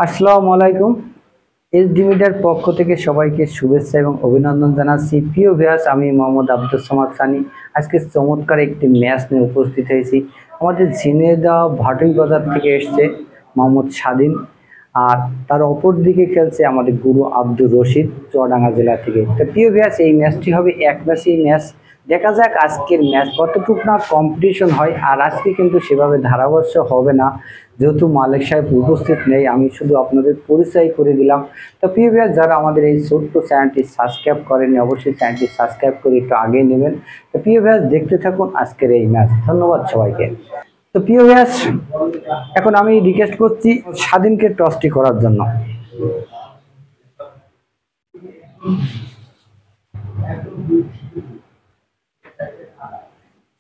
আসসালামু আলাইকুম। এসডি মিডিয়ার পক্ষ থেকে সবাইকে শুভেচ্ছা এবং অভিনন্দন জানাচ্ছি। প্রিয় ভিউয়ার্স, আমি মোহাম্মদ আব্দুস সামাদ সানি আজকে চমৎকার একটি ম্যাচ নিয়ে উপস্থিত হয়েছি। আমাদের ঝিনাইদহ ভাটুই বাজার থেকে এসছে মোহাম্মদ স্বাধীন, আর তার অপর দিকে খেলছে আমাদের গুরু আব্দুর রশিদ চুয়াডাঙ্গা জেলা থেকে। তো প্রিয় ভিউয়ার্স, এই ম্যাচটি হবে এক ম্যাচই ম্যাচ। দেখা যাক আজকের ম্যাচ কতটুকু না কম্পিটিশন হয়। আর আজকে কিন্তু সেভাবে ধারাভাষ্য হবে না, যেহেতু মালিক সাহেব উপস্থিত নেই। আমি শুধু আপনাদের পরিচয় করে দিলাম। তো প্রিয় ভিউয়ার্স, যারা আমাদের এই ছোট্ট চ্যানেলটি সাবস্ক্রাইব করেনি অবশ্যই চ্যানেলটি সাবস্ক্রাইব করে একটু আগে নেবেন। তো প্রিয় ভিউয়ার্স, দেখতে থাকুন আজকের এই ম্যাচ। ধন্যবাদ সবাইকে। তো প্রিয় ভিউয়ার্স, এখন আমি রিকোয়েস্ট করছি স্বাধীনকে টসটি করার জন্য।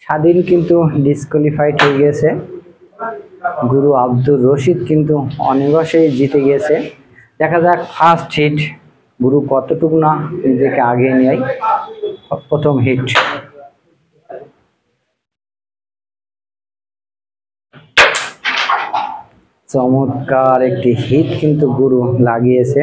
স্বাধীন কিন্তু ডিসকোয়ালিফাইড হয়ে গেছে। গুরু আব্দুর রশিদ কিন্তু অনায়াসেই জিতে গেছে। দেখা যাক ফার্স্ট হিট গুরু কতটুকু না নিজেকে আগিয়ে নেয়। প্রথম হিট চমৎকার একটি হিট কিন্তু গুরু লাগিয়েছে।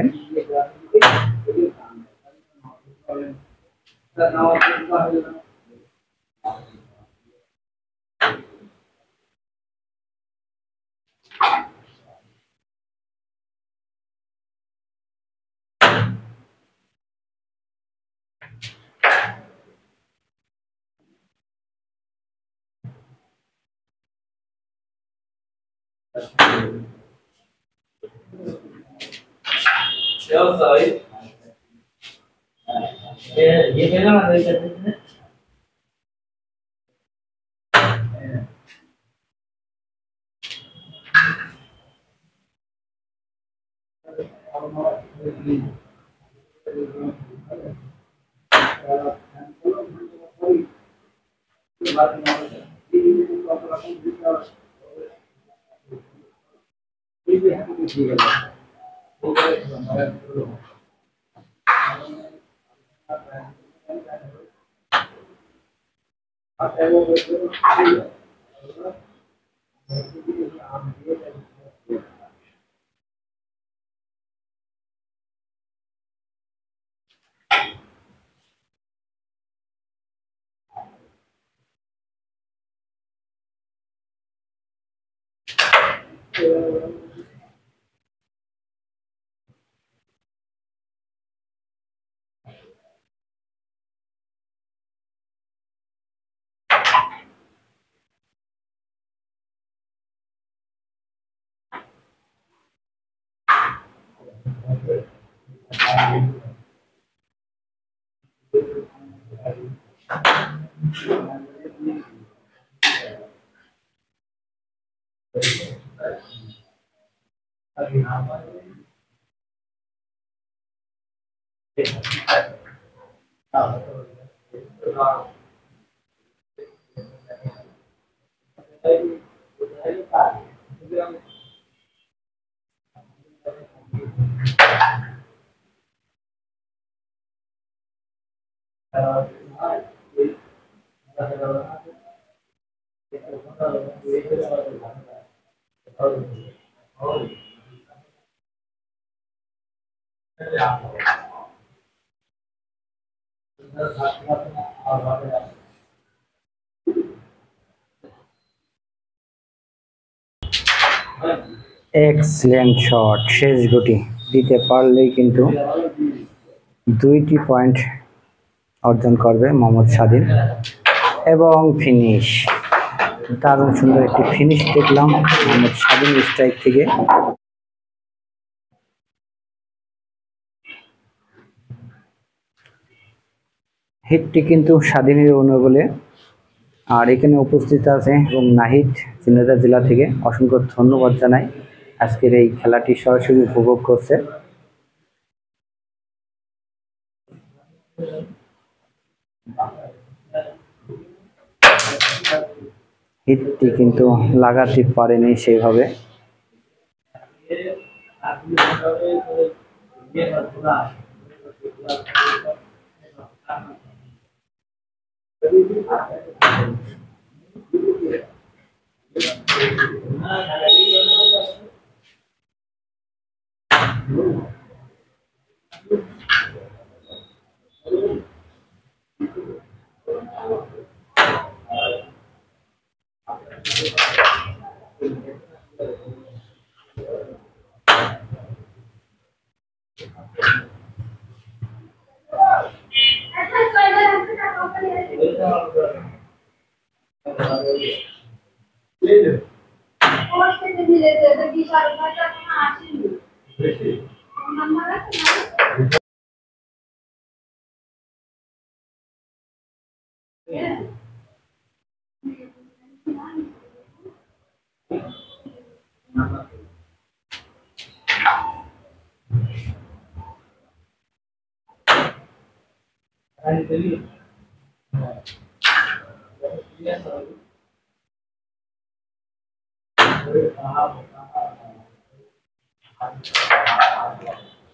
এক্সিলেন্ট শট, শেষ গুটি দিতে পারলেই কিন্তু 2টি পয়েন্ট অর্জন করবে মোহাম্মদ স্বাধীন। এবং ফিনিশ, দারুণ সুন্দর একটি ফিনিশ দেখলাম মোহাম্মদ স্বাধীন স্ট্রাইক থেকে। হিটটি কিন্তু স্বাধীনের অনুবলে। আর এখানে উপস্থিত আছে এবং নাহিদ ঝিনাইদহ জেলা থেকে, অসংখ্য ধন্যবাদ জানাই। আজকের এই খেলাটি সরাসরি উপভোগ করছে। হিটটি কিন্তু লাগাতে পারেনি সেভাবে।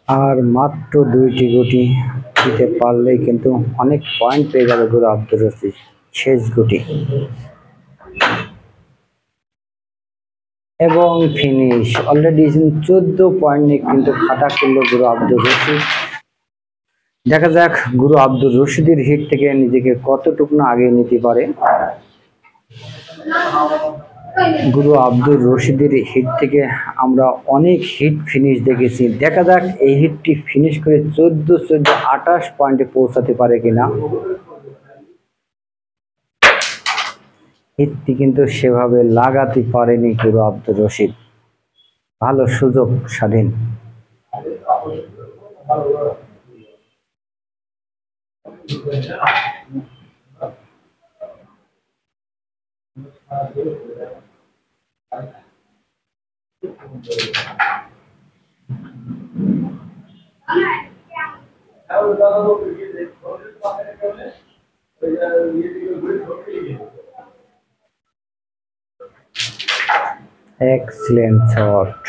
আর মাত্র 2টি গুটি দিতে পারলেই কিন্তু অনেক পয়েন্ট পেয়ে যাবে গুরু আব্দুর রশিদ। শেষ গুটি এবং ফিনিশ। অলরেডি 14 পয়েন্ট নিয়ে কিন্তু খাতা খুললো গুরু আব্দুর রশিদ। দেখা যাক গুরু আব্দুর রশিদের হিট থেকে নিজেকে কতটুকু না আগে নিতে পারে। গুরু আব্দুর রশিদের হিট থেকে আমরা অনেক হিট ফিনিশ দেখেছি। দেখা যাক এই হিটটি ফিনিশ করে 14 পয়েন্টে পৌঁছাতে পারে কিনা। হিটটি কিন্তু সেভাবে লাগাতে পারেনি গুরু আব্দুর রশিদ। ভালো সুযোগ স্বাধীন। Excellent shot.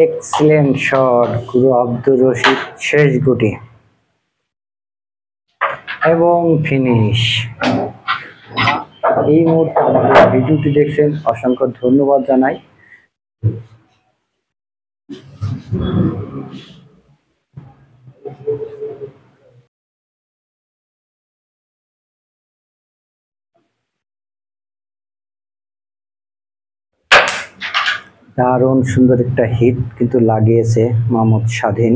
এক্সিলেন্ট শট গুরু আব্দুর রশিদ। শেষ গুটি এবং ফিনিশ। এই মুহূর্তে আমাদের ভিডিওটি দেখছেন অসংখ্য ধন্যবাদ জানাই। দারুণ সুন্দর একটা হিট কিন্তু লাগিয়েছে মোহাম্মদ স্বাধীন।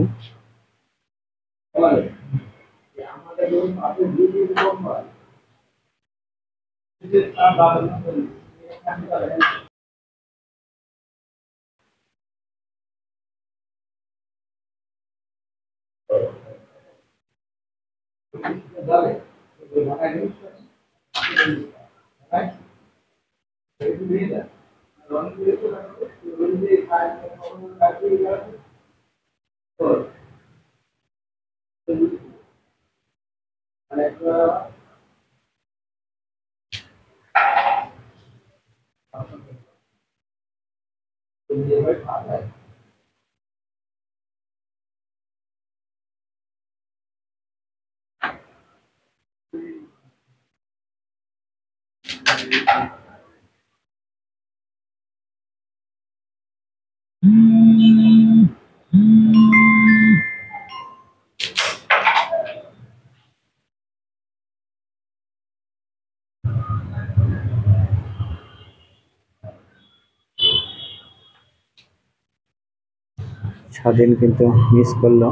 স্বাধীন কিন্তু মিস করলো।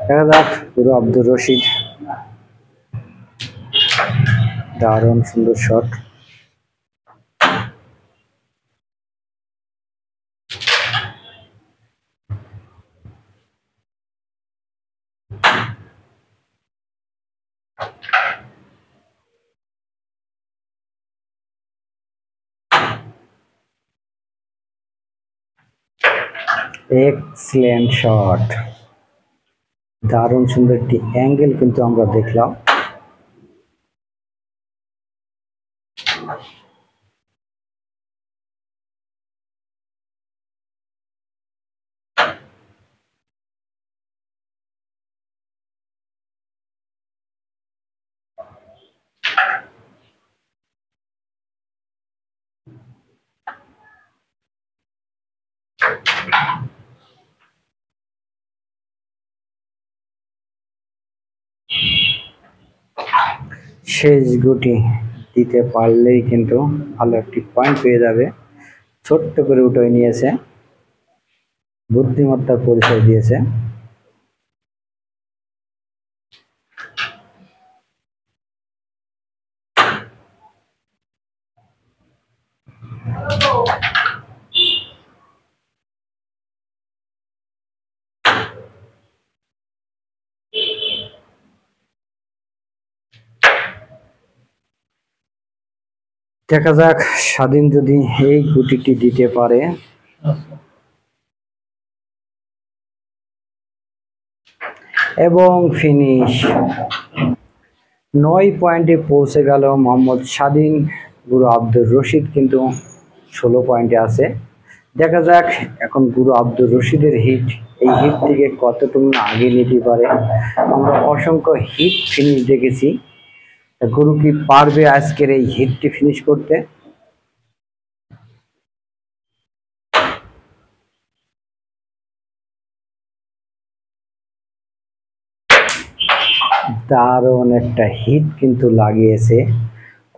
দেখা যাক পুরো আব্দুর রশিদ, দারুণ সুন্দর শট। এক্সিলেন্ট শট, দারুণ সুন্দর একটি অ্যাঙ্গেল কিন্তু আমরা দেখলাম। শেষ গুটি দিতে পারলেই কিন্তু ভালো একটি পয়েন্ট পেয়ে যাবে। ছোট্ট করে উঠে নিয়েছে, বুদ্ধিমত্তার পরিচয় দিয়েছে। দেখা যাক স্বাধীন যদি এই গুটিটি দিতে পারে। এবং ফিনিশ, 9 পয়েন্টে পৌঁছে গেল মোহাম্মদ স্বাধীন। গুরু আব্দুর রশিদ কিন্তু 16 পয়েন্টে আছে। দেখা যাক এখন গুরু আব্দুর রশিদের হিট, এই হিট থেকে কতটুকু আগে নিতে পারে। আমরা অসংখ্য হিট ফিনিশ দেখেছি, গুরু কি পারবে আজকের এই হিটটি ফিনিশ করতে? দারুণ একটা হিট কিন্তু লাগিয়েছে,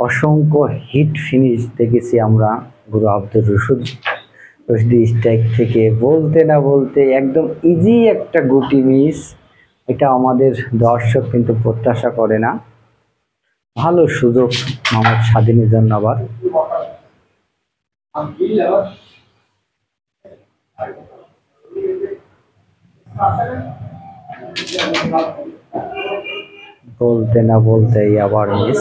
অসংখ্য হিট ফিনিশ দেখেছি আমরা গুরু আব্দুর রশিদ স্ট্রাইক থেকে। বলতে না বলতে একদম ইজি একটা গুটি মিস, এটা আমাদের দর্শক কিন্তু প্রত্যাশা করে না। ভালো সুযোগ মোহাম্মদ স্বাধীনের জন্য। আবার বলতে না বলতেই আবার মিস।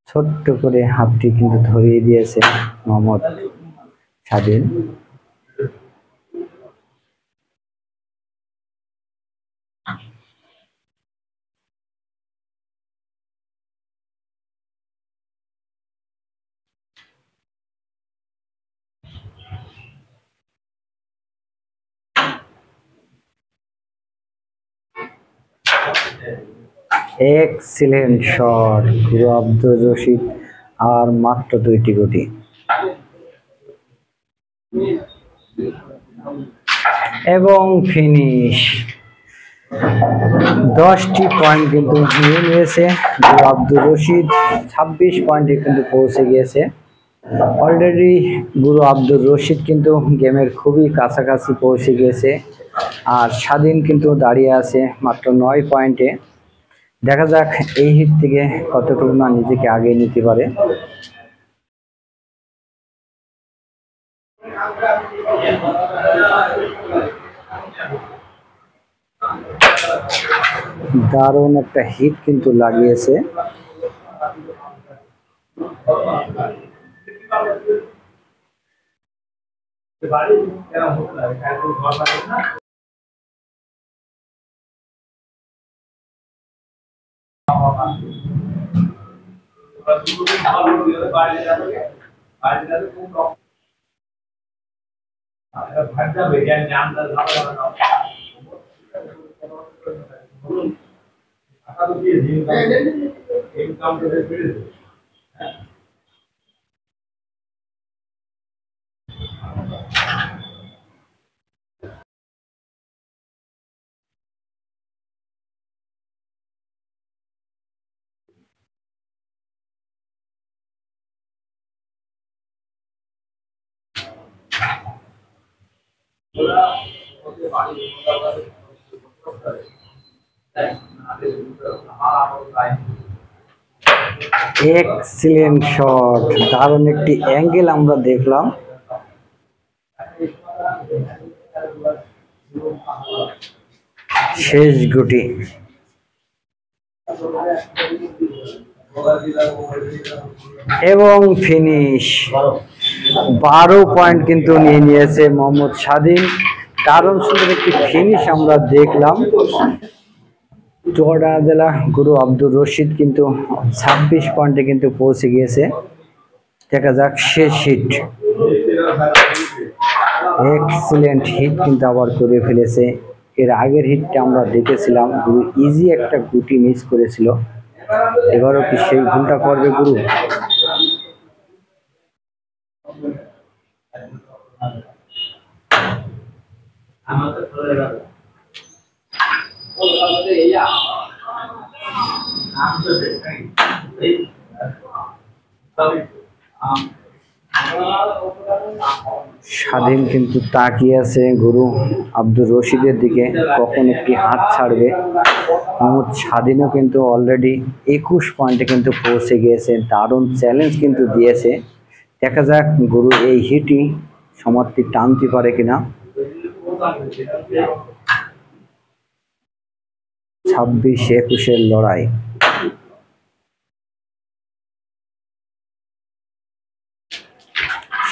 ছোট্ট করে হাতটি কিন্তু ধরিয়ে দিয়েছে মোহাম্মদ স্বাধীন। এক্সিলেন্ট শট গুরু আব্দুর রশিদ, আর মাত্র 2টি গুটি। এবং ফিনিশ। 10টি পয়েন্ট কিন্তু নিয়ে নিয়েছে গুরু আব্দুর রশিদ, 26 পয়েন্টে কিন্তু পৌঁছে গিয়েছে। অলরেডি গুরু আব্দুর রশিদ কিন্তু গেমের খুবই কাছাকাছি পৌঁছে গিয়েছে, আর স্বাধীন কিন্তু দাঁড়িয়ে আছে মাত্র 9 পয়েন্টে। দেখা যাক এই হিট থেকে কতটুকু না নিজেকে আগিয়ে নিতে পারে। দারুণ একটা হিট কিন্তু লাগিয়েছে। এক্সিলেন্ট শট, দারুণ একটি অ্যাঙ্গেল আমরা দেখলাম। শেষ গুটি। এবং ফিনিশ। 12 পয়েন্ট কিন্তু নিয়ে নিয়েছে মোহাম্মদ স্বাধীন। দারুণ সুন্দর একটি ফিনিশ আমরা দেখলাম। চুয়াডাঙ্গা জেলা গুরু আব্দুর রশিদ কিন্তু 26 পয়েন্টে কিন্তু পৌঁছে গিয়েছে। দেখা যাক শেষ হিট। এক্সিলেন্ট হিট কিন্তু আবার করে ফেলেছে। এর আগের হিটটা আমরা দেখেছিলাম গুরু ইজি একটা গুটি মিস করেছিল, এবারও কি সেই ভুলটা করবে গুরু? স্বাধীন কিন্তু তাকিয়ে আছে গুরু আব্দুর রশিদের দিকে, কখন একটি হাত ছাড়বে। মোহাম্মদ স্বাধীনও কিন্তু অলরেডি 21 পয়েন্টে কিন্তু পৌঁছে গিয়েছে। দারুণ চ্যালেঞ্জ কিন্তু দিয়েছে। দেখা যাক গুরু এই হিটই সমাপ্তি টানতে পারে কিনা। 26-21 লড়াই।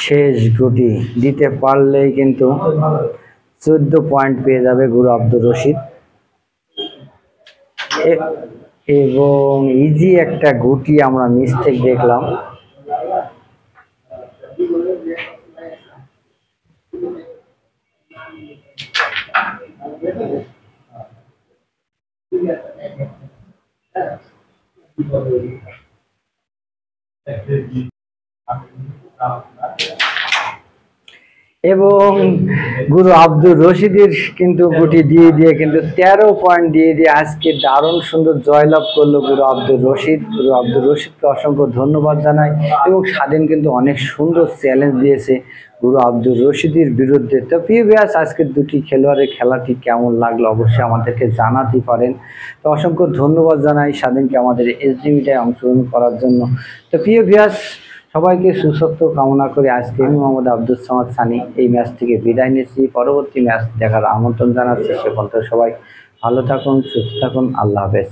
শেষ গুটি দিতে পারলেই কিন্তু 14 পয়েন্ট পেয়ে যাবে গুরু আব্দুর রশিদ। এবং ইজি একটা গুটি আমরা মিস্টেক দেখলাম। এবং গুরু আব্দুর রশিদের কিন্তু গুটি দিয়ে দিয়ে কিন্তু 13 পয়েন্ট দিয়ে দিয়ে আজকে দারুণ সুন্দর জয়লাভ করলো গুরু আব্দুর রশিদ। গুরু আব্দুর রশিদকে অসংখ্য ধন্যবাদ জানাই। এবং স্বাধীন কিন্তু অনেক সুন্দর চ্যালেঞ্জ দিয়েছে গুরু আব্দুর রশিদের বিরুদ্ধে। তো প্রিয় ভিউয়ার্স, আজকের দুটি খেলোয়াড়ের খেলাটি কেমন লাগলো অবশ্যই আমাদেরকে জানাতে পারেন। তো অসংখ্য ধন্যবাদ জানাই স্বাধীনকে আমাদের এসডি মিডিয়ায় অংশগ্রহণ করার জন্য। তো প্রিয় ভিউয়ার্স, সবাইকে সুস্বাস্থ্য কামনা করে আজকে আমি মোহাম্মদ আব্দুস সামাদ সানি এই ম্যাচ থেকে বিদায় নিচ্ছি। পরবর্তী ম্যাচ দেখার আমন্ত্রণ জানাচ্ছি। সে পর্যন্ত সবাই ভালো থাকুন, সুস্থ থাকুন। আল্লাহ হাফেজ।